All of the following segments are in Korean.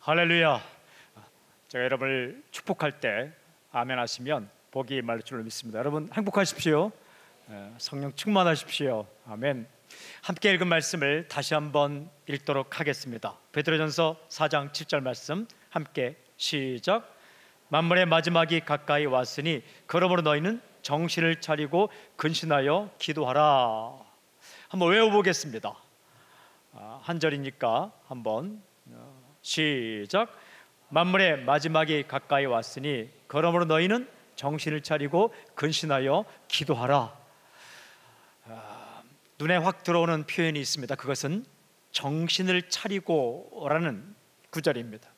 할렐루야. 제가 여러분을 축복할 때 아멘 하시면 복이 임할 줄로 믿습니다. 여러분 행복하십시오. 성령 충만하십시오. 아멘. 함께 읽은 말씀을 다시 한번 읽도록 하겠습니다. 베드로전서 4장 7절 말씀 함께 시작. 만물의 마지막이 가까이 왔으니 그러므로 너희는 정신을 차리고 근신하여 기도하라. 한번 외워보겠습니다. 한 절이니까 한번 시작. 만물의 마지막이 가까이 왔으니 그러므로 너희는 정신을 차리고 근신하여 기도하라. 눈에 확 들어오는 표현이 있습니다. 그것은 정신을 차리고라는 구절입니다.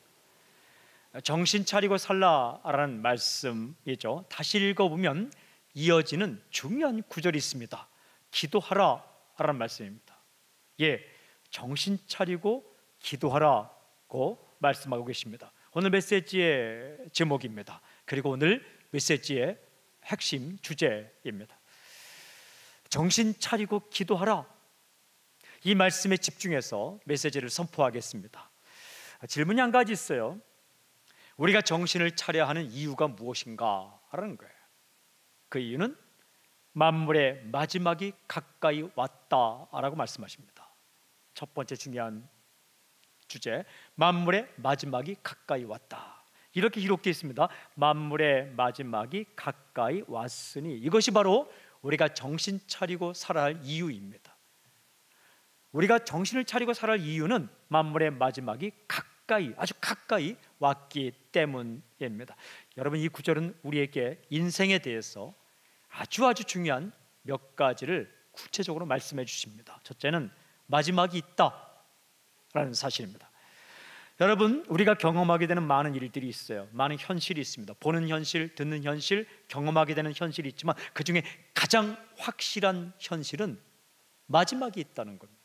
정신 차리고 살라라는 말씀이죠. 다시 읽어보면 이어지는 중요한 구절이 있습니다. 기도하라라는 말씀입니다. 예, 정신 차리고 기도하라고 말씀하고 계십니다. 오늘 메시지의 제목입니다. 그리고 오늘 메시지의 핵심 주제입니다. 정신 차리고 기도하라. 이 말씀에 집중해서 메시지를 선포하겠습니다. 질문이 한 가지 있어요. 우리가 정신을 차려야 하는 이유가 무엇인가 하는 거예요. 그 이유는 만물의 마지막이 가까이 왔다라고 말씀하십니다. 첫 번째 중요한 주제, 만물의 마지막이 가까이 왔다. 이렇게 기록되어 있습니다. 만물의 마지막이 가까이 왔으니, 이것이 바로 우리가 정신 차리고 살아야 할 이유입니다. 우리가 정신을 차리고 살아야 할 이유는 만물의 마지막이 가까이, 아주 가까이 왔기 때문입니다. 여러분, 이 구절은 우리에게 인생에 대해서 아주 중요한 몇 가지를 구체적으로 말씀해 주십니다. 첫째는 마지막이 있다라는 사실입니다. 여러분, 우리가 경험하게 되는 많은 일들이 있어요. 많은 현실이 있습니다. 보는 현실, 듣는 현실, 경험하게 되는 현실이 있지만 그 중에 가장 확실한 현실은 마지막이 있다는 겁니다.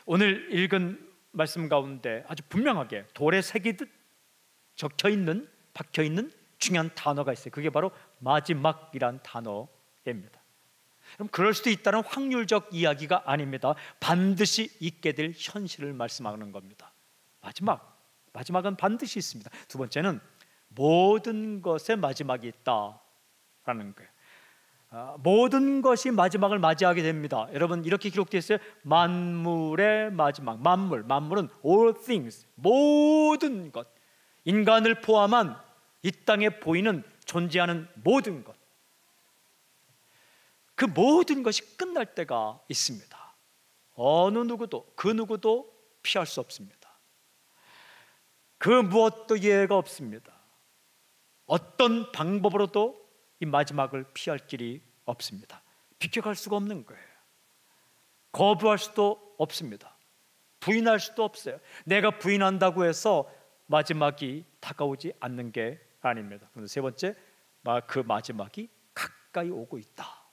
오늘 읽은 말씀 가운데 아주 분명하게 돌에 새기듯 적혀있는, 박혀있는 중요한 단어가 있어요. 그게 바로 마지막이란 단어입니다. 그럼 그럴 수도 있다는 확률적 이야기가 아닙니다. 반드시 있게 될 현실을 말씀하는 겁니다. 마지막은 반드시 있습니다. 두 번째는 모든 것의 마지막이 있다라는 거예요. 모든 것이 마지막을 맞이하게 됩니다. 여러분, 이렇게 기록되어 있어요. 만물의 마지막. 만물은 all things, 모든 것, 인간을 포함한 이 땅에 보이는 존재하는 모든 것, 그 모든 것이 끝날 때가 있습니다. 어느 누구도, 그 누구도 피할 수 없습니다. 그 무엇도 예외가 없습니다. 어떤 방법으로도 이 마지막을 피할 길이 없습니다. 비켜갈 수가 없는 거예요. 거부할 수도 없습니다. 부인할 수도 없어요. 내가 부인한다고 해서 마지막이 다가오지 않는 게 아닙니다. 그런데 세 번째, 그 마지막이 가까이 오고 있다.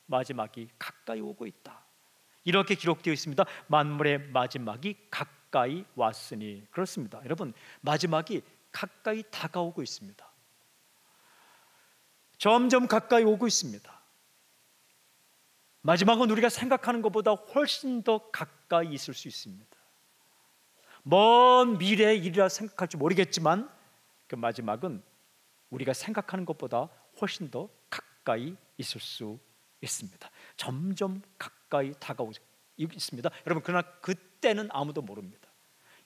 마지막이 가까이 오고 있다. 이렇게 기록되어 있습니다. 만물의 마지막이 가까이 왔으니. 그렇습니다. 여러분, 마지막이 가까이 다가오고 있습니다. 점점 가까이 오고 있습니다. 마지막은 우리가 생각하는 것보다 훨씬 더 가까이 있을 수 있습니다. 먼 미래의 일이라 생각할지 모르겠지만 그 마지막은 우리가 생각하는 것보다 훨씬 더 가까이 있을 수 있습니다. 점점 가까이 다가오고 있습니다. 여러분, 그러나 그때는 아무도 모릅니다.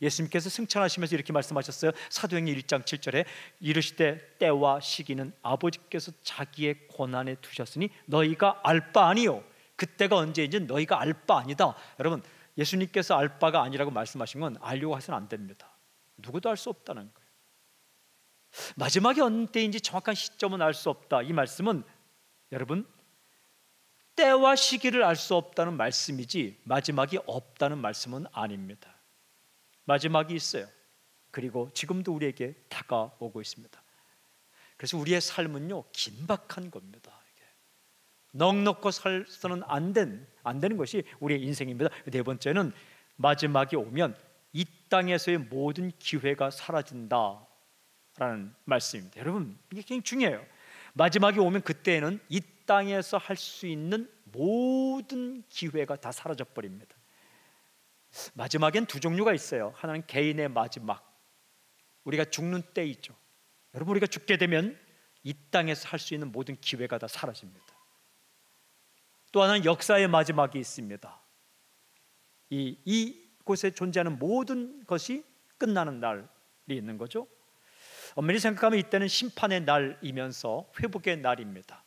예수님께서 승천하시면서 이렇게 말씀하셨어요. 사도행전 1장 7절에 이르시되 때와 시기는 아버지께서 자기의 권한에 두셨으니 너희가 알 바 아니요. 그때가 언제인지 너희가 알 바 아니다. 여러분, 예수님께서 알 바가 아니라고 말씀하신 건 알려고 해서는 안 됩니다. 누구도 알 수 없다는 거예요. 마지막이 언제인지 정확한 시점은 알 수 없다. 이 말씀은 여러분, 때와 시기를 알 수 없다는 말씀이지 마지막이 없다는 말씀은 아닙니다. 마지막이 있어요. 그리고 지금도 우리에게 다가오고 있습니다. 그래서 우리의 삶은요, 긴박한 겁니다. 넉넉고 살서는 안 되는 것이 우리의 인생입니다. 네 번째는 마지막이 오면 이 땅에서의 모든 기회가 사라진다라는 말씀입니다. 여러분, 이게 굉장히 중요해요. 마지막이 오면 그때에는 이 땅에서 할 수 있는 모든 기회가 다 사라져 버립니다. 마지막엔 두 종류가 있어요. 하나는 개인의 마지막, 우리가 죽는 때이죠. 여러분, 우리가 죽게 되면 이 땅에서 할 수 있는 모든 기회가 다 사라집니다. 또 하나는 역사의 마지막이 있습니다. 이곳에 존재하는 모든 것이 끝나는 날이 있는 거죠. 엄밀히 생각하면 이때는 심판의 날이면서 회복의 날입니다.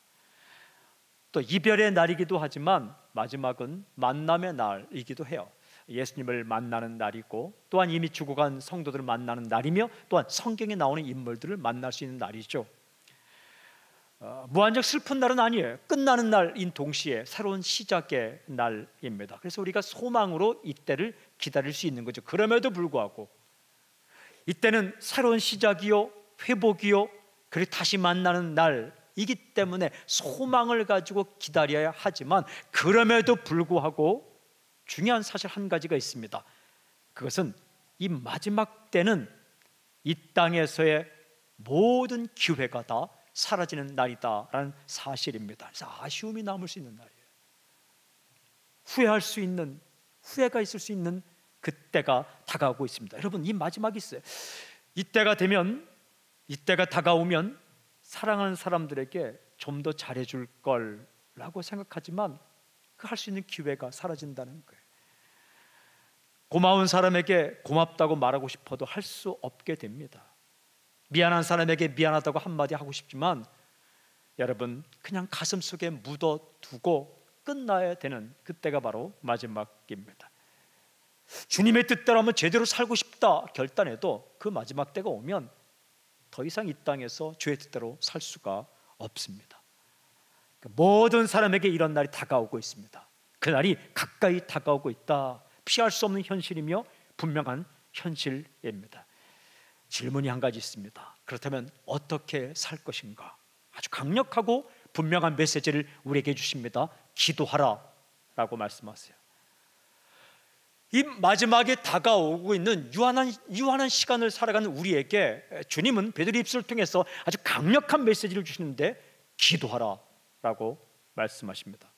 또 이별의 날이기도 하지만 마지막은 만남의 날이기도 해요. 예수님을 만나는 날이고, 또한 이미 죽어간 성도들을 만나는 날이며, 또한 성경에 나오는 인물들을 만날 수 있는 날이죠. 무한적 슬픈 날은 아니에요. 끝나는 날인 동시에 새로운 시작의 날입니다. 그래서 우리가 소망으로 이때를 기다릴 수 있는 거죠. 그럼에도 불구하고 이때는 새로운 시작이요, 회복이요, 그리고 다시 만나는 날이기 때문에 소망을 가지고 기다려야 하지만, 그럼에도 불구하고 중요한 사실 한 가지가 있습니다. 그것은 이 마지막 때는 이 땅에서의 모든 기회가 다 사라지는 날이다라는 사실입니다. 그래서 아쉬움이 남을 수 있는 날이에요. 후회할 수 있는, 후회가 있을 수 있는 그때가 다가오고 있습니다. 여러분, 이 마지막이 있어요. 이때가 되면, 이때가 다가오면 사랑하는 사람들에게 좀 더 잘해줄 걸라고 생각하지만 그 할 수 있는 기회가 사라진다는 거예요. 고마운 사람에게 고맙다고 말하고 싶어도 할 수 없게 됩니다. 미안한 사람에게 미안하다고 한마디 하고 싶지만 여러분, 그냥 가슴속에 묻어두고 끝나야 되는 그때가 바로 마지막입니다. 주님의 뜻대로 한번 제대로 살고 싶다 결단해도 그 마지막 때가 오면 더 이상 이 땅에서 주의 뜻대로 살 수가 없습니다. 모든 사람에게 이런 날이 다가오고 있습니다. 그 날이 가까이 다가오고 있다. 피할 수 없는 현실이며 분명한 현실입니다. 질문이 한 가지 있습니다. 그렇다면 어떻게 살 것인가? 아주 강력하고 분명한 메시지를 우리에게 주십니다. 기도하라 라고 말씀하세요. 이 마지막에 다가오고 있는 유한한 시간을 살아가는 우리에게 주님은 베드로 입술을 통해서 아주 강력한 메시지를 주시는데, 기도하라 라고 말씀하십니다.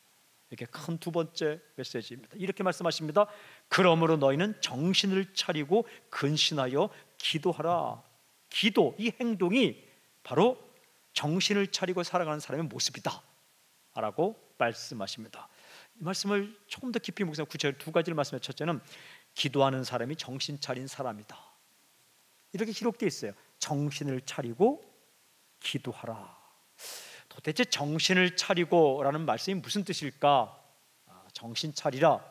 이게 큰 두 번째 메시지입니다. 이렇게 말씀하십니다. 그러므로 너희는 정신을 차리고 근신하여 기도하라. 기도, 이 행동이 바로 정신을 차리고 살아가는 사람의 모습이다 라고 말씀하십니다. 이 말씀을 조금 더 깊이 묵상하면 구체적으로 두 가지를 말씀해요. 첫째는 기도하는 사람이 정신 차린 사람이다, 이렇게 기록되어 있어요. 정신을 차리고 기도하라. 도대체 정신을 차리고 라는 말씀이 무슨 뜻일까? 정신 차리라,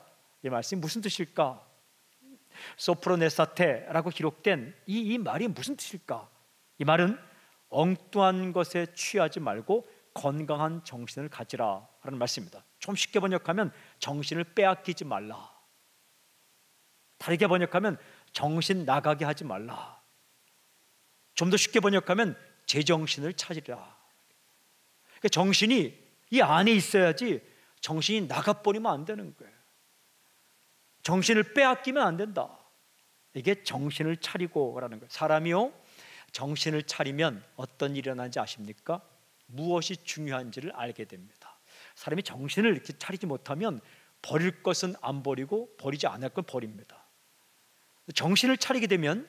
이 말씀이 무슨 뜻일까? 소프로네사테라고 기록된 이 말이 무슨 뜻일까? 이 말은 엉뚱한 것에 취하지 말고 건강한 정신을 가지라 라는 말씀입니다. 좀 쉽게 번역하면 정신을 빼앗기지 말라, 다르게 번역하면 정신 나가게 하지 말라, 좀 더 쉽게 번역하면 제정신을 찾으라. 그러니까 정신이 이 안에 있어야지 정신이 나가버리면 안 되는 거예요. 정신을 빼앗기면 안 된다. 이게 정신을 차리고라는 거예요. 사람이요, 정신을 차리면 어떤 일이 일어나는지 아십니까? 무엇이 중요한지를 알게 됩니다. 사람이 정신을 이렇게 차리지 못하면 버릴 것은 안 버리고 버리지 않을 건 버립니다. 정신을 차리게 되면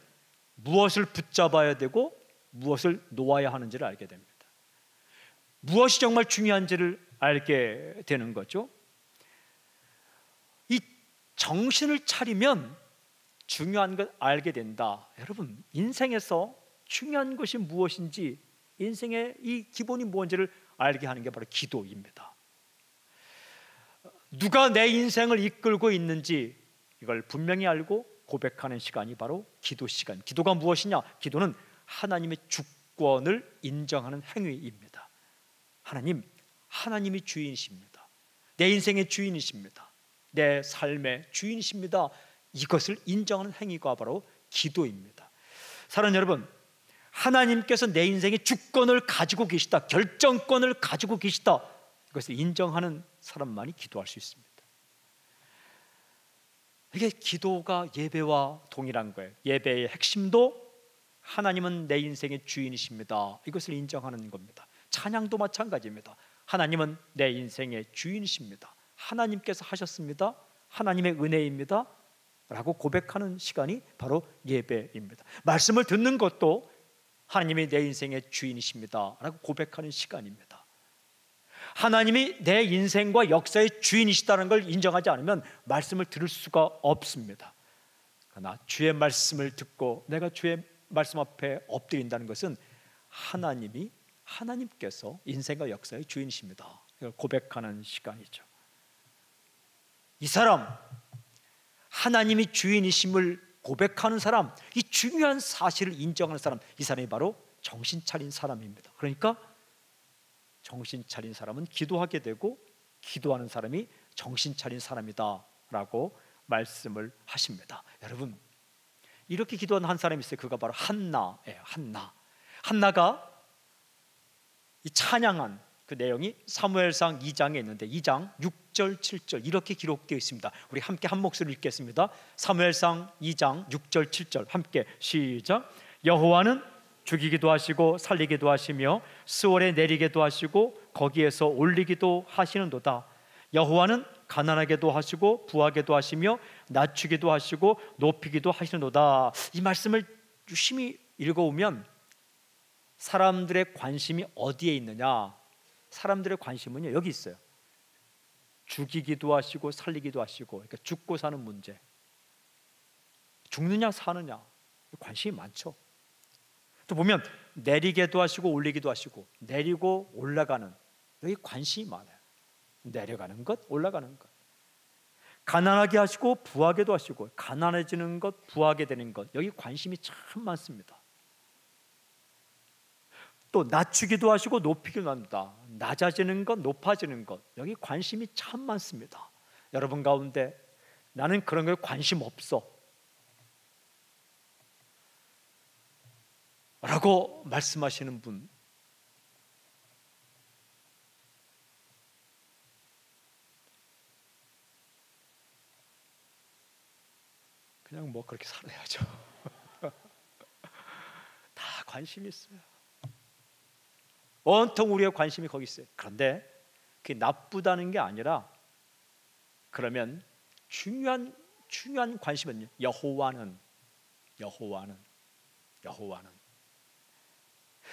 무엇을 붙잡아야 되고 무엇을 놓아야 하는지를 알게 됩니다. 무엇이 정말 중요한지를 알게 되는 거죠. 이 정신을 차리면 중요한 걸 알게 된다. 여러분, 인생에서 중요한 것이 무엇인지, 인생의 이 기본이 무엇인지를 알게 하는 게 바로 기도입니다. 누가 내 인생을 이끌고 있는지 이걸 분명히 알고 고백하는 시간이 바로 기도 시간. 기도가 무엇이냐? 기도는 하나님의 주권을 인정하는 행위입니다. 하나님이 주인이십니다. 내 인생의 주인이십니다. 내 삶의 주인이십니다. 이것을 인정하는 행위가 바로 기도입니다. 사랑하는 여러분, 하나님께서 내 인생의 주권을 가지고 계시다, 결정권을 가지고 계시다, 이것을 인정하는 사람만이 기도할 수 있습니다. 이게 기도가 예배와 동일한 거예요. 예배의 핵심도 하나님은 내 인생의 주인이십니다, 이것을 인정하는 겁니다. 찬양도 마찬가지입니다. 하나님은 내 인생의 주인이십니다. 하나님께서 하셨습니다. 하나님의 은혜입니다. 라고 고백하는 시간이 바로 예배입니다. 말씀을 듣는 것도 하나님이 내 인생의 주인이십니다 라고 고백하는 시간입니다. 하나님이 내 인생과 역사의 주인이시다는 걸 인정하지 않으면 말씀을 들을 수가 없습니다. 그러나 주의 말씀을 듣고 내가 주의 말씀 앞에 엎드린다는 것은 하나님께서 인생과 역사의 주인이십니다. 이걸 고백하는 시간이죠. 이 사람, 하나님이 주인이심을 고백하는 사람, 이 중요한 사실을 인정하는 사람, 이 사람이 바로 정신 차린 사람입니다. 그러니까 정신 차린 사람은 기도하게 되고 기도하는 사람이 정신 차린 사람이다 라고 말씀을 하십니다. 여러분, 이렇게 기도한 한 사람이 있어요. 그가 바로 한나예요. 한나가 이 찬양한 그 내용이 사무엘상 2장에 있는데 2장 6절 7절 이렇게 기록되어 있습니다. 우리 함께 한 목소리로 읽겠습니다. 사무엘상 2장 6절 7절 함께 시작. 여호와는 죽이기도 하시고 살리기도 하시며 스월에 내리기도 하시고 거기에서 올리기도 하시는도다. 여호와는 가난하게도 하시고 부하게도 하시며 낮추기도 하시고 높이기도 하시는도다. 이 말씀을 유심히 읽어오면 사람들의 관심이 어디에 있느냐? 사람들의 관심은요, 여기 있어요. 죽이기도 하시고 살리기도 하시고, 그러니까 죽고 사는 문제, 죽느냐 사느냐 관심이 많죠. 또 보면 내리게도 하시고 올리기도 하시고, 내리고 올라가는, 여기 관심이 많아요. 내려가는 것, 올라가는 것. 가난하게 하시고 부하게도 하시고, 가난해지는 것, 부하게 되는 것, 여기 관심이 참 많습니다. 또 낮추기도 하시고 높이기도 합니다. 낮아지는 것, 높아지는 것, 여기 관심이 참 많습니다. 여러분 가운데 나는 그런 거에 관심 없어 라고 말씀하시는 분, 그냥 뭐 그렇게 살아야죠. 다 관심이 있어요. 온통 우리의 관심이 거기 있어요. 그런데 그게 나쁘다는 게 아니라, 그러면 중요한 관심은요, 여호와는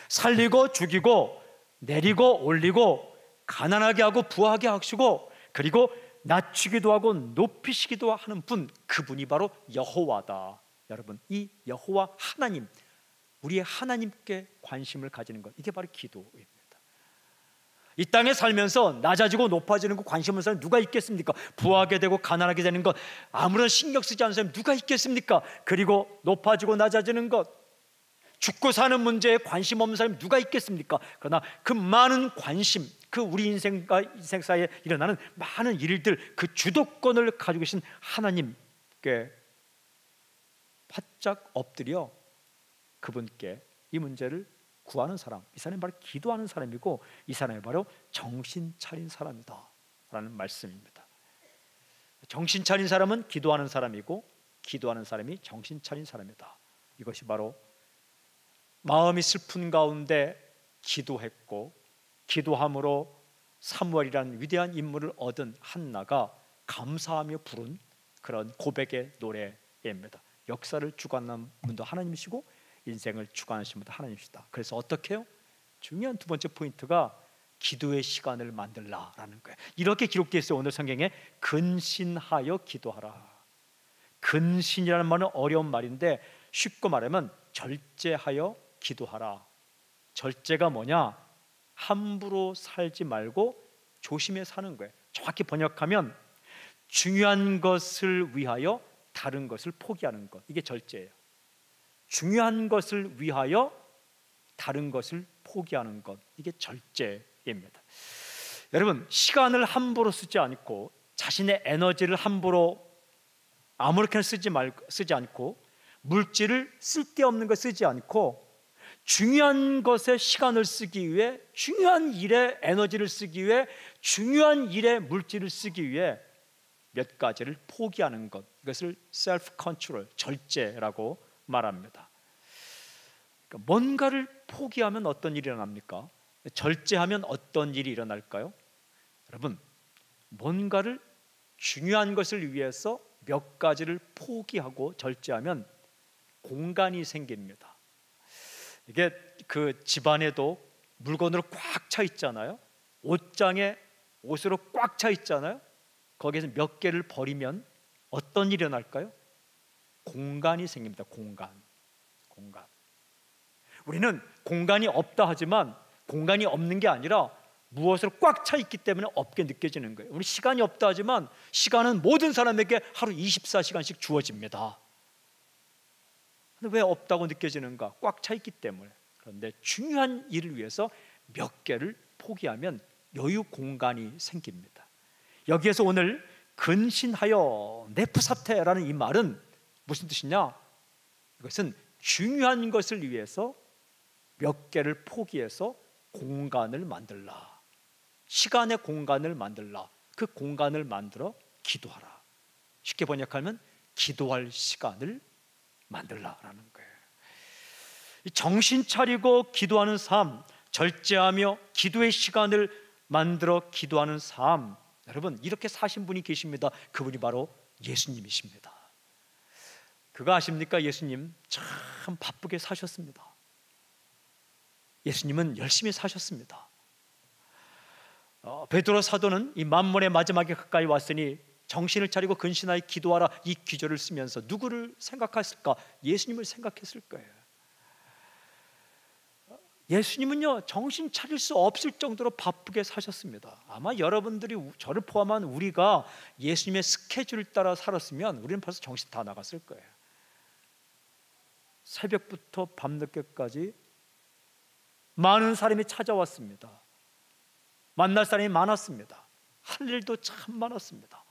살리고 죽이고 내리고 올리고 가난하게 하고 부하게 하시고 그리고 낮추기도 하고 높이시기도 하는 분, 그분이 바로 여호와다. 여러분, 이 여호와 하나님, 우리의 하나님께 관심을 가지는 것, 이게 바로 기도입니다. 이 땅에 살면서 낮아지고 높아지는 거 관심 없는 사람이 누가 있겠습니까? 부하게 되고 가난하게 되는 것 아무런 신경 쓰지 않는 사람이 누가 있겠습니까? 그리고 높아지고 낮아지는 것, 죽고 사는 문제에 관심 없는 사람이 누가 있겠습니까? 그러나 그 많은 관심, 그 우리 인생과 인생 사이에 일어나는 많은 일들, 그 주도권을 가지고 계신 하나님께 바짝 엎드려 그분께 이 문제를 구하는 사람, 이 사람이 바로 기도하는 사람이고, 이 사람이 바로 정신 차린 사람이다 라는 말씀입니다. 정신 차린 사람은 기도하는 사람이고, 기도하는 사람이 정신 차린 사람이다. 이것이 바로 마음이 슬픈 가운데 기도했고, 기도함으로 사무엘이라는 위대한 인물을 얻은 한나가 감사하며 부른 그런 고백의 노래입니다. 역사를 주관하는 분도 하나님이시고 인생을 주관하시는 분도 하나님이시다. 그래서 어떻게 해요? 중요한 두 번째 포인트가 기도의 시간을 만들라라는 거예요. 이렇게 기록되어 있어요. 오늘 성경에 근신하여 기도하라. 근신이라는 말은 어려운 말인데 쉽고 말하면 절제하여 기도하라. 절제가 뭐냐? 함부로 살지 말고 조심해 사는 거예요. 정확히 번역하면 중요한 것을 위하여 다른 것을 포기하는 것, 이게 절제예요. 중요한 것을 위하여 다른 것을 포기하는 것, 이게 절제입니다. 여러분, 시간을 함부로 쓰지 않고, 자신의 에너지를 함부로 아무렇게나 쓰지 않고, 물질을 쓸데없는 거 쓰지 않고, 중요한 것에 시간을 쓰기 위해, 중요한 일에 에너지를 쓰기 위해, 중요한 일에 물질을 쓰기 위해 몇 가지를 포기하는 것, 이것을 셀프 컨트롤, 절제라고 말합니다. 그러니까 뭔가를 포기하면 어떤 일이 일어납니까? 절제하면 어떤 일이 일어날까요? 여러분, 뭔가를 중요한 것을 위해서 몇 가지를 포기하고 절제하면 공간이 생깁니다. 이게 그 집안에도 물건으로 꽉 차 있잖아요. 옷장에 옷으로 꽉 차 있잖아요. 거기에서 몇 개를 버리면 어떤 일이 일어날까요? 공간이 생깁니다. 공간. 우리는 공간이 없다 하지만 공간이 없는 게 아니라 무엇으로 꽉 차 있기 때문에 없게 느껴지는 거예요. 우리 시간이 없다 하지만 시간은 모든 사람에게 하루 24시간씩 주어집니다. 근데 왜 없다고 느껴지는가? 꽉 차 있기 때문에. 그런데 중요한 일을 위해서 몇 개를 포기하면 여유 공간이 생깁니다. 여기에서 오늘 근신하여 네프사테라는 이 말은 무슨 뜻이냐? 이것은 중요한 것을 위해서 몇 개를 포기해서 공간을 만들라. 시간의 공간을 만들라. 그 공간을 만들어 기도하라. 쉽게 번역하면 기도할 시간을 만들라라는 거예요. 정신 차리고 기도하는 삶, 절제하며 기도의 시간을 만들어 기도하는 삶, 여러분 이렇게 사신 분이 계십니다. 그분이 바로 예수님이십니다. 그거 아십니까? 예수님 참 바쁘게 사셨습니다. 예수님은 열심히 사셨습니다. 베드로 사도는 이 만문의 마지막에 가까이 왔으니 정신을 차리고 근신하여 기도하라, 이 기절을 쓰면서 누구를 생각했을까? 예수님을 생각했을 거예요. 예수님은요 정신 차릴 수 없을 정도로 바쁘게 사셨습니다. 아마 여러분들이 저를 포함한 우리가 예수님의 스케줄을 따라 살았으면 우리는 벌써 정신 다 나갔을 거예요. 새벽부터 밤늦게까지 많은 사람이 찾아왔습니다. 만날 사람이 많았습니다. 할 일도 참 많았습니다.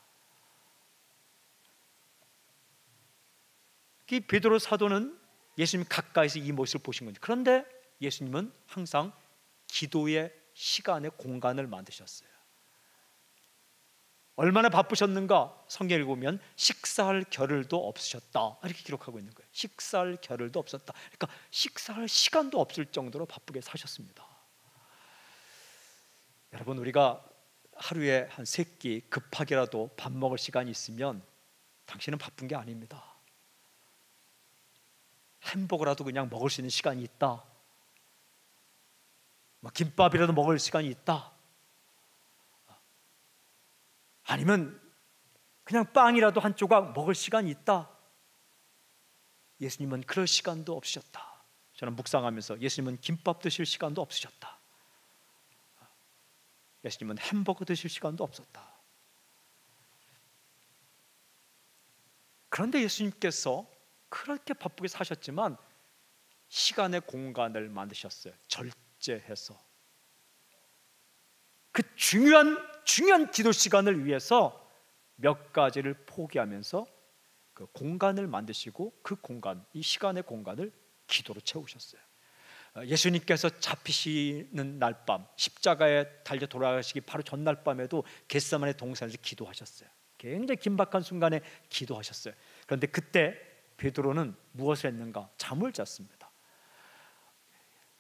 이 베드로 사도는 예수님 가까이서 이 모습을 보신 거죠. 그런데 예수님은 항상 기도의 시간의 공간을 만드셨어요. 얼마나 바쁘셨는가? 성경을 보면 식사할 겨를도 없으셨다 이렇게 기록하고 있는 거예요. 식사할 겨를도 없었다. 그러니까 식사할 시간도 없을 정도로 바쁘게 사셨습니다. 여러분 우리가 하루에 한 3끼 급하게라도 밥 먹을 시간이 있으면 당신은 바쁜 게 아닙니다. 햄버거라도 그냥 먹을 수 있는 시간이 있다, 김밥이라도 먹을 시간이 있다, 아니면 그냥 빵이라도 한 조각 먹을 시간이 있다. 예수님은 그럴 시간도 없으셨다. 저는 묵상하면서 예수님은 김밥 드실 시간도 없으셨다. 예수님은 햄버거 드실 시간도 없었다. 그런데 예수님께서 그렇게 바쁘게 사셨지만 시간의 공간을 만드셨어요. 절제해서 그 중요한 기도 시간을 위해서 몇 가지를 포기하면서 그 공간을 만드시고 그 공간, 이 시간의 공간을 기도로 채우셨어요. 예수님께서 잡히시는 날밤, 십자가에 달려 돌아가시기 바로 전날 밤에도 겟세마네 동산에서 기도하셨어요. 굉장히 긴박한 순간에 기도하셨어요. 그런데 그때 베드로는 무엇을 했는가? 잠을 잤습니다.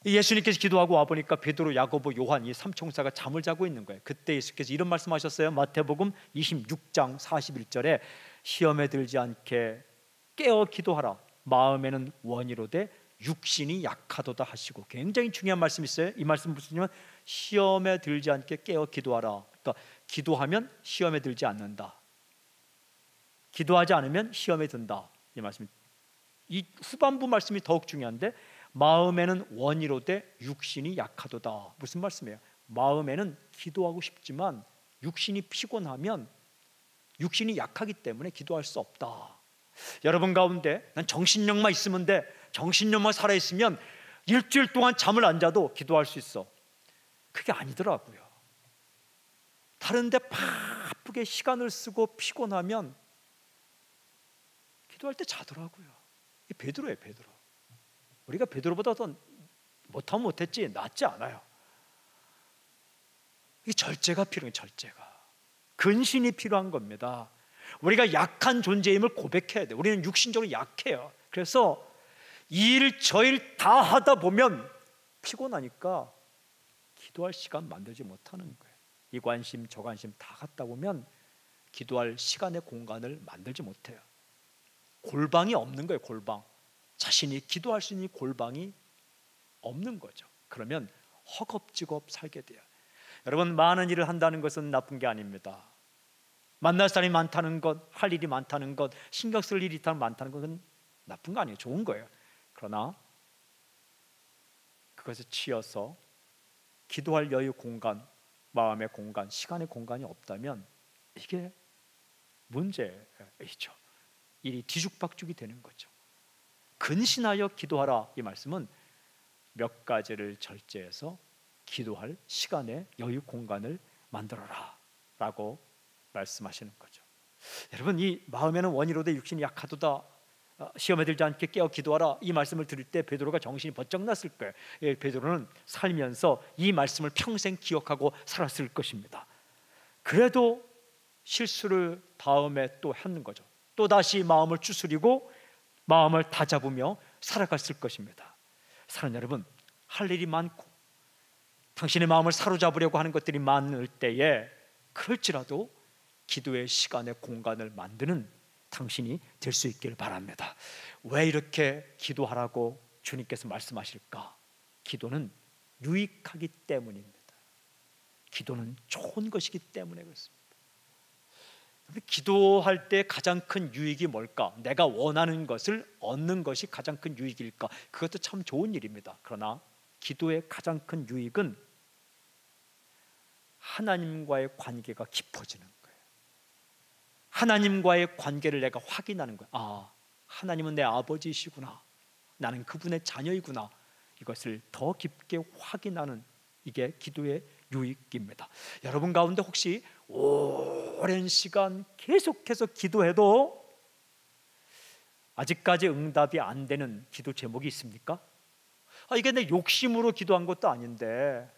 예수님께서 기도하고 와보니까 베드로, 야고보, 요한 이 삼총사가 잠을 자고 있는 거예요. 그때 예수께서 이런 말씀하셨어요. 마태복음 26장 41절에 시험에 들지 않게 깨어 기도하라. 마음에는 원이로되 육신이 약하도다 하시고, 굉장히 중요한 말씀이 있어요. 이 말씀 무슨냐면 시험에 들지 않게 깨어 기도하라. 그러니까 기도하면 시험에 들지 않는다. 기도하지 않으면 시험에 든다. 이 말씀, 이 후반부 말씀이 더욱 중요한데 마음에는 원이로되 육신이 약하도다. 무슨 말씀이에요? 마음에는 기도하고 싶지만 육신이 피곤하면 육신이 약하기 때문에 기도할 수 없다. 여러분 가운데 난 정신력만 있으면 돼, 정신력만 살아있으면 일주일 동안 잠을 안 자도 기도할 수 있어. 그게 아니더라고요. 다른 데 바쁘게 시간을 쓰고 피곤하면 기도할 때 자더라고요. 이 베드로예요, 베드로. 우리가 베드로보다 더 못하면 못했지 낫지 않아요. 이 절제가 필요해요. 절제가, 근신이 필요한 겁니다. 우리가 약한 존재임을 고백해야 돼요. 우리는 육신적으로 약해요. 그래서 이 일 저 일 다 하다 보면 피곤하니까 기도할 시간 만들지 못하는 거예요. 이 관심 저 관심 다 갖다 보면 기도할 시간의 공간을 만들지 못해요. 골방이 없는 거예요. 골방. 자신이 기도할 수 있는 골방이 없는 거죠. 그러면 허겁지겁 살게 돼요. 여러분, 많은 일을 한다는 것은 나쁜 게 아닙니다. 만날 사람이 많다는 것, 할 일이 많다는 것, 신경 쓸 일이 많다는 것은 나쁜 거 아니에요. 좋은 거예요. 그러나 그것에 치여서 기도할 여유 공간, 마음의 공간, 시간의 공간이 없다면 이게 문제이죠. 일이 뒤죽박죽이 되는 거죠. 근신하여 기도하라, 이 말씀은 몇 가지를 절제해서 기도할 시간의 여유 공간을 만들어라 라고 말씀하시는 거죠. 여러분, 이 마음에는 원이로되 육신이 약하도다, 시험에 들지 않게 깨어 기도하라, 이 말씀을 들을 때 베드로가 정신이 번쩍 났을 거예요. 베드로는 살면서 이 말씀을 평생 기억하고 살았을 것입니다. 그래도 실수를 다음에 또 하는 거죠. 또 다시 마음을 추스리고 마음을 다잡으며 살아갔을 것입니다. 사랑하는 여러분, 할 일이 많고 당신의 마음을 사로잡으려고 하는 것들이 많을 때에 그럴지라도 기도의 시간의 공간을 만드는 당신이 될 수 있기를 바랍니다. 왜 이렇게 기도하라고 주님께서 말씀하실까? 기도는 유익하기 때문입니다. 기도는 좋은 것이기 때문에 그렇습니다. 기도할 때 가장 큰 유익이 뭘까? 내가 원하는 것을 얻는 것이 가장 큰 유익일까? 그것도 참 좋은 일입니다. 그러나 기도의 가장 큰 유익은 하나님과의 관계가 깊어지는 거예요. 하나님과의 관계를 내가 확인하는 거예요. 아, 하나님은 내 아버지이시구나, 나는 그분의 자녀이구나, 이것을 더 깊게 확인하는, 이게 기도의 유익입니다. 여러분 가운데 혹시 오랜 시간 계속해서 기도해도 아직까지 응답이 안 되는 기도 제목이 있습니까? 이게 내 욕심으로 기도한 것도 아닌데,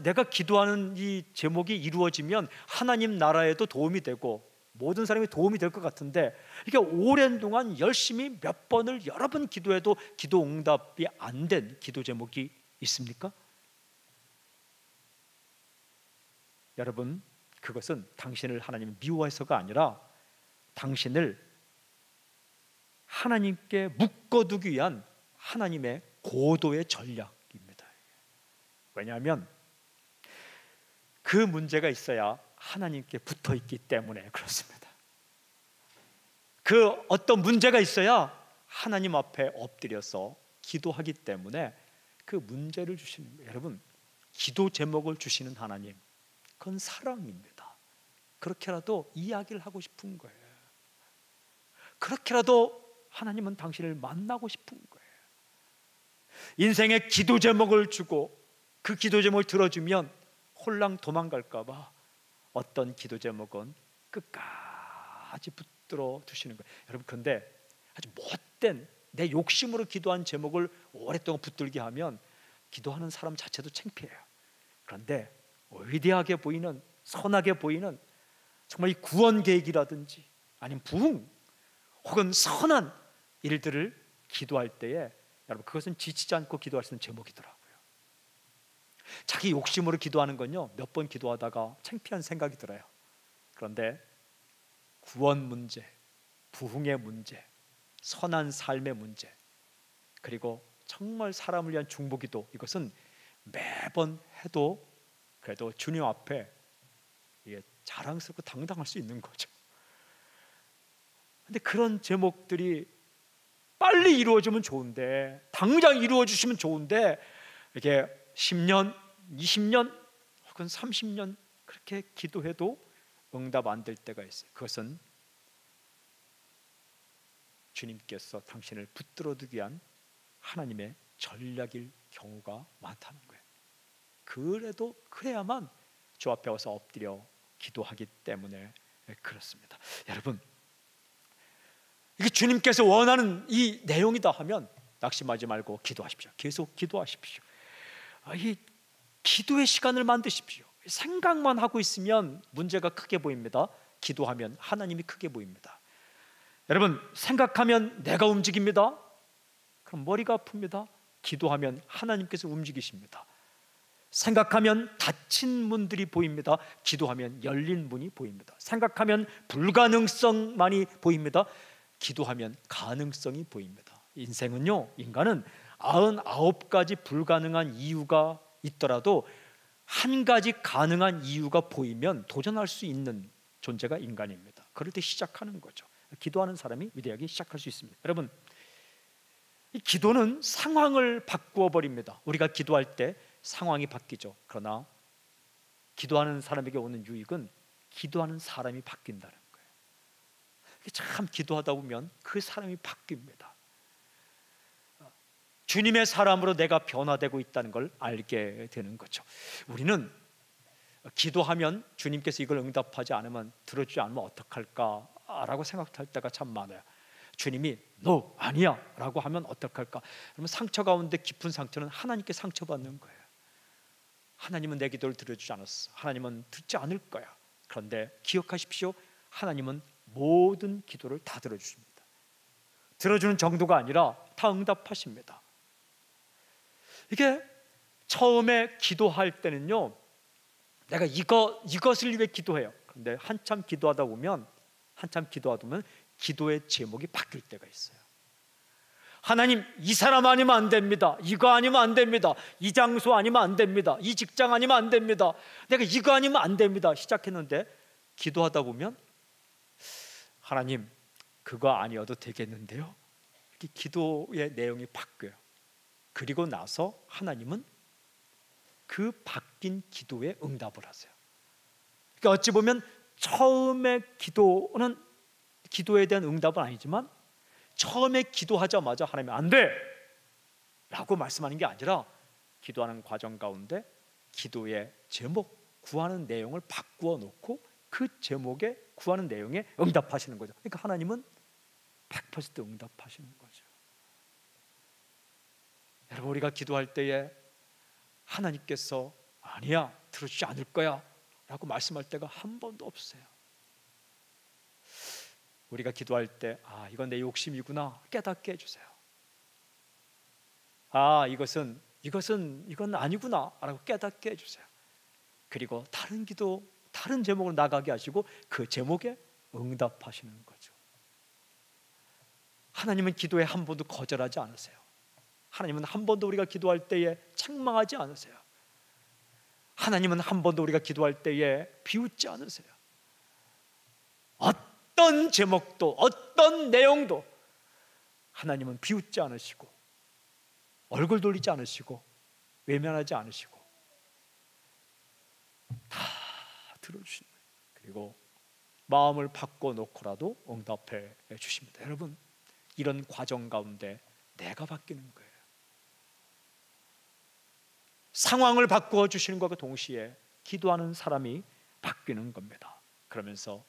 내가 기도하는 이 제목이 이루어지면 하나님 나라에도 도움이 되고 모든 사람이 도움이 될 것 같은데, 이게 오랜 동안 열심히 몇 번을 여러 번 기도해도 기도 응답이 안 된 기도 제목이 있습니까? 여러분, 그것은 당신을 하나님이 미워해서가 아니라 당신을 하나님께 묶어두기 위한 하나님의 고도의 전략입니다. 왜냐하면 그 문제가 있어야 하나님께 붙어있기 때문에 그렇습니다. 그 어떤 문제가 있어야 하나님 앞에 엎드려서 기도하기 때문에 그 문제를 주시는 거예요. 여러분, 기도 제목을 주시는 하나님, 그건 사랑입니다. 그렇게라도 이야기를 하고 싶은 거예요. 그렇게라도 하나님은 당신을 만나고 싶은 거예요. 인생의 기도 제목을 주고 그 기도 제목을 들어주면 홀랑 도망갈까 봐 어떤 기도 제목은 끝까지 붙들어 두시는 거예요. 여러분, 그런데 아주 못된 내 욕심으로 기도한 제목을 오랫동안 붙들게 하면 기도하는 사람 자체도 창피해요. 그런데 위대하게 보이는, 선하게 보이는 정말 이 구원 계획이라든지 아니면 부흥 혹은 선한 일들을 기도할 때에 여러분, 그것은 지치지 않고 기도할 수 있는 제목이더라고요. 자기 욕심으로 기도하는 건요, 몇 번 기도하다가 창피한 생각이 들어요. 그런데 구원 문제, 부흥의 문제, 선한 삶의 문제, 그리고 정말 사람을 위한 중보기도, 이것은 매번 해도 그래도 주님 앞에 이게 자랑스럽고 당당할 수 있는 거죠. 근데 그런 제목들이 빨리 이루어지면 좋은데, 당장 이루어 주시면 좋은데, 이렇게 10년, 20년 혹은 30년 그렇게 기도해도 응답 안 될 때가 있어요. 그것은 주님께서 당신을 붙들어 두기 위한 하나님의 전략일 경우가 많다는 거예요. 그래야만 주 앞에 와서 엎드려 기도하기 때문에 그렇습니다. 여러분, 이게 주님께서 원하는 이 내용이다 하면 낙심하지 말고 기도하십시오. 계속 기도하십시오. 이 기도의 시간을 만드십시오. 생각만 하고 있으면 문제가 크게 보입니다. 기도하면 하나님이 크게 보입니다. 여러분, 생각하면 내가 움직입니다. 그럼 머리가 아픕니다. 기도하면 하나님께서 움직이십니다. 생각하면 닫힌 문들이 보입니다. 기도하면 열린 문이 보입니다. 생각하면 불가능성만이 보입니다. 기도하면 가능성이 보입니다. 인생은요, 인간은 99가지 불가능한 이유가 있더라도 한 가지 가능한 이유가 보이면 도전할 수 있는 존재가 인간입니다. 그럴 때 시작하는 거죠. 기도하는 사람이 위대하게 시작할 수 있습니다. 여러분, 이 기도는 상황을 바꾸어 버립니다. 우리가 기도할 때 상황이 바뀌죠. 그러나 기도하는 사람에게 오는 유익은 기도하는 사람이 바뀐다는 거예요. 참 기도하다 보면 그 사람이 바뀝니다. 주님의 사람으로 내가 변화되고 있다는 걸 알게 되는 거죠. 우리는 기도하면 주님께서 이걸 응답하지 않으면, 들어주지 않으면 어떡할까라고 생각할 때가 참 많아요. 주님이 너 아니야 라고 하면 어떡할까? 그러면 상처 가운데 깊은 상처는 하나님께 상처받는 거예요. 하나님은 내 기도를 들어주지 않았어. 하나님은 듣지 않을 거야. 그런데 기억하십시오. 하나님은 모든 기도를 다 들어주십니다. 들어주는 정도가 아니라 다 응답하십니다. 이게 처음에 기도할 때는요, 내가 이것을 위해 기도해요. 그런데 한참 기도하다 보면 기도의 제목이 바뀔 때가 있어요. 하나님, 이 사람 아니면 안 됩니다. 이거 아니면 안 됩니다. 이 장소 아니면 안 됩니다. 이 직장 아니면 안 됩니다. 내가 이거 아니면 안 됩니다. 시작했는데 기도하다 보면 하나님, 그거 아니어도 되겠는데요. 이렇게 기도의 내용이 바뀌어요. 그리고 나서 하나님은 그 바뀐 기도에 응답을 하세요. 그러니까 어찌 보면 처음에 기도는 기도에 대한 응답은 아니지만 처음에 기도하자마자 하나님이 안 돼! 라고 말씀하는 게 아니라 기도하는 과정 가운데 기도의 제목, 구하는 내용을 바꾸어 놓고 그 제목에 구하는 내용에 응답하시는 거죠. 그러니까 하나님은 100% 응답하시는 거죠. 여러분, 우리가 기도할 때에 하나님께서 아니야, 들어주지 않을 거야 라고 말씀할 때가 한 번도 없어요. 우리가 기도할 때 이건 내 욕심이구나 깨닫게 해주세요. 이건 아니구나 라고 깨닫게 해주세요. 그리고 다른 기도, 다른 제목으로 나가게 하시고 그 제목에 응답하시는 거죠. 하나님은 기도에 한 번도 거절하지 않으세요. 하나님은 한 번도 우리가 기도할 때에 책망하지 않으세요. 하나님은 한 번도 우리가 기도할 때에 비웃지 않으세요. 어떤 제목도 어떤 내용도 하나님은 비웃지 않으시고 얼굴 돌리지 않으시고 외면하지 않으시고 다 들어주시는 거예요. 그리고 마음을 바꿔놓고라도 응답해 주십니다. 여러분, 이런 과정 가운데 내가 바뀌는 거예요. 상황을 바꾸어 주시는 것과 동시에 기도하는 사람이 바뀌는 겁니다. 그러면서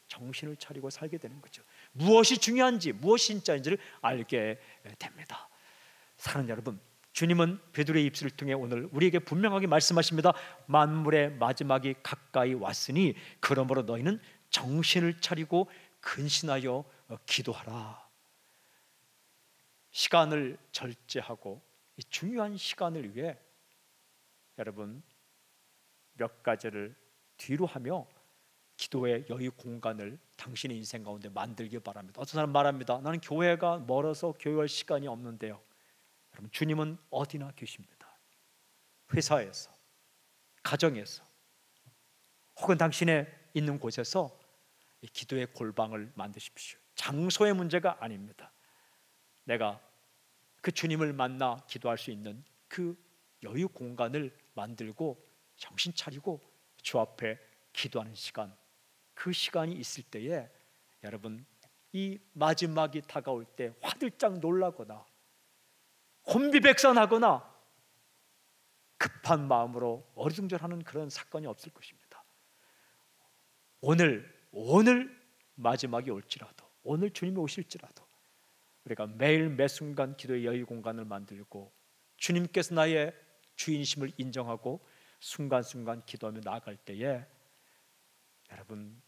정신을 차리고 살게 되는 거죠. 무엇이 중요한지, 무엇이 진짜인지를 알게 됩니다. 사랑하는 여러분, 주님은 베드로의 입술을 통해 오늘 우리에게 분명하게 말씀하십니다. 만물의 마지막이 가까이 왔으니 그러므로 너희는 정신을 차리고 근신하여 기도하라. 시간을 절제하고 이 중요한 시간을 위해 여러분 몇 가지를 뒤로 하며 기도의 여유 공간을 당신의 인생 가운데 만들기 바랍니다. 어떤 사람 말합니다. 나는 교회가 멀어서 교회할 시간이 없는데요. 여러분, 주님은 어디나 계십니다. 회사에서, 가정에서, 혹은 당신의 있는 곳에서 이 기도의 골방을 만드십시오. 장소의 문제가 아닙니다. 내가 그 주님을 만나 기도할 수 있는 그 여유 공간을 만들고 정신 차리고 주 앞에 기도하는 시간, 그 시간이 있을 때에 여러분, 이 마지막이 다가올 때 화들짝 놀라거나 혼비백산하거나 급한 마음으로 어리둥절하는 그런 사건이 없을 것입니다. 오늘 마지막이 올지라도, 오늘 주님이 오실지라도 우리가 매일 매 순간 기도의 여유 공간을 만들고 주님께서 나의 주인심을 인정하고 순간순간 기도하며 나아갈 때에 여러분,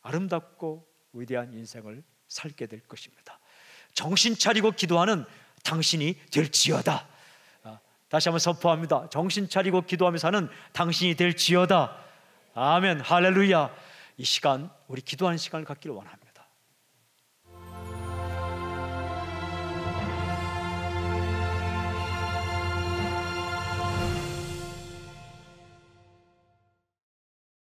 아름답고 위대한 인생을 살게 될 것입니다. 정신 차리고 기도하는 당신이 될지어다. 다시 한번 선포합니다. 정신 차리고 기도하며 사는 당신이 될지어다. 아멘, 할렐루야. 이 시간 우리 기도하는 시간을 갖기를 원합니다.